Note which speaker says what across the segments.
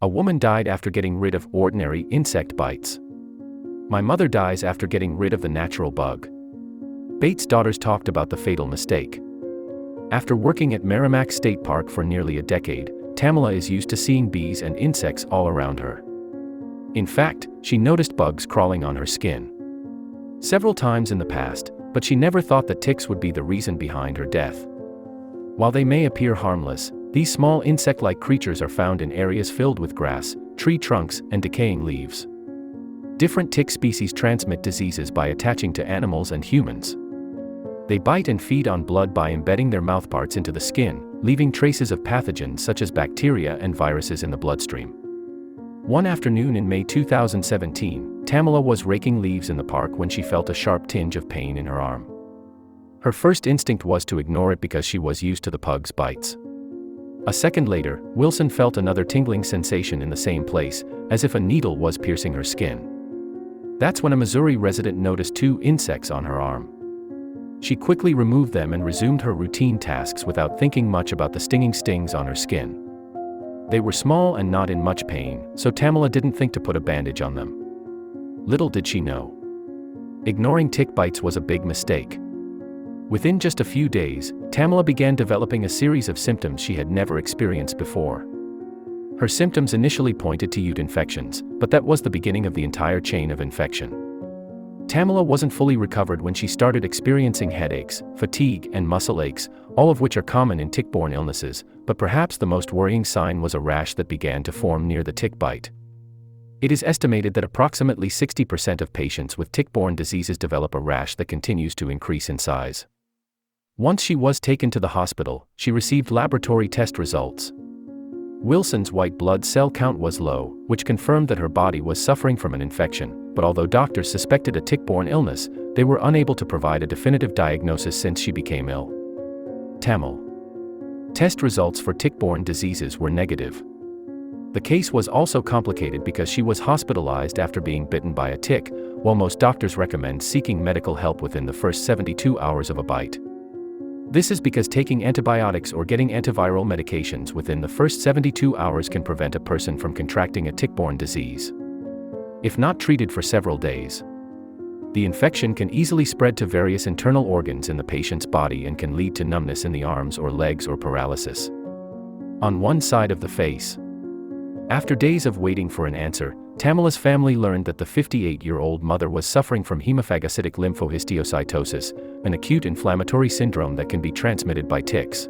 Speaker 1: A woman died after getting rid of ordinary insect bites. My mother dies after getting rid of the natural bug. Bates' daughters talked about the fatal mistake. After working at Merrimack State Park for nearly a decade, Tamala is used to seeing bees and insects all around her. In fact, she noticed bugs crawling on her skin several times in the past, but she never thought that ticks would be the reason behind her death. While they may appear harmless, these small insect-like creatures are found in areas filled with grass, tree trunks, and decaying leaves. Different tick species transmit diseases by attaching to animals and humans. They bite and feed on blood by embedding their mouthparts into the skin, leaving traces of pathogens such as bacteria and viruses in the bloodstream. One afternoon in May 2017, Tamala was raking leaves in the park when she felt a sharp tinge of pain in her arm. Her first instinct was to ignore it because she was used to the pug's bites. A second later, Wilson felt another tingling sensation in the same place, as if a needle was piercing her skin. That's when a Missouri resident noticed 2 insects on her arm. She quickly removed them and resumed her routine tasks without thinking much about the stinging stings on her skin. They were small and not in much pain, so Tamala didn't think to put a bandage on them. Little did she know. Ignoring tick bites was a big mistake. Within just a few days, Tamala began developing a series of symptoms she had never experienced before. Her symptoms initially pointed to ute infections, but that was the beginning of the entire chain of infection. Tamala wasn't fully recovered when she started experiencing headaches, fatigue, and muscle aches, all of which are common in tick-borne illnesses, but perhaps the most worrying sign was a rash that began to form near the tick bite. It is estimated that approximately 60% of patients with tick-borne diseases develop a rash that continues to increase in size. Once she was taken to the hospital, she received laboratory test results. Wilson's white blood cell count was low, which confirmed that her body was suffering from an infection, but although doctors suspected a tick-borne illness, they were unable to provide a definitive diagnosis since she became ill. Tamil. Test results for tick-borne diseases were negative. The case was also complicated because she was hospitalized after being bitten by a tick, while most doctors recommend seeking medical help within the first 72 hours of a bite. This is because taking antibiotics or getting antiviral medications within the first 72 hours can prevent a person from contracting a tick-borne disease. If not treated for several days, the infection can easily spread to various internal organs in the patient's body and can lead to numbness in the arms or legs or paralysis on one side of the face. After days of waiting for an answer, Tamala's family learned that the 58-year-old mother was suffering from hemophagocytic lymphohistiocytosis, an acute inflammatory syndrome that can be transmitted by ticks.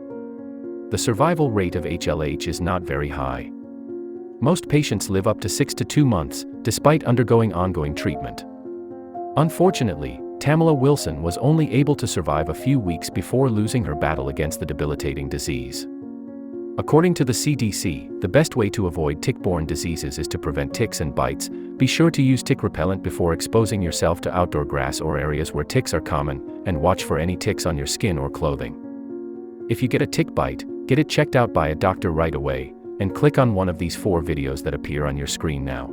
Speaker 1: The survival rate of HLH is not very high. Most patients live up to 6 to 2 months, despite undergoing ongoing treatment. Unfortunately, Tamala Wilson was only able to survive a few weeks before losing her battle against the debilitating disease. According to the CDC, the best way to avoid tick-borne diseases is to prevent ticks and bites. Be sure to use tick repellent before exposing yourself to outdoor grass or areas where ticks are common, and watch for any ticks on your skin or clothing. If you get a tick bite, get it checked out by a doctor right away, and click on one of these 4 videos that appear on your screen now.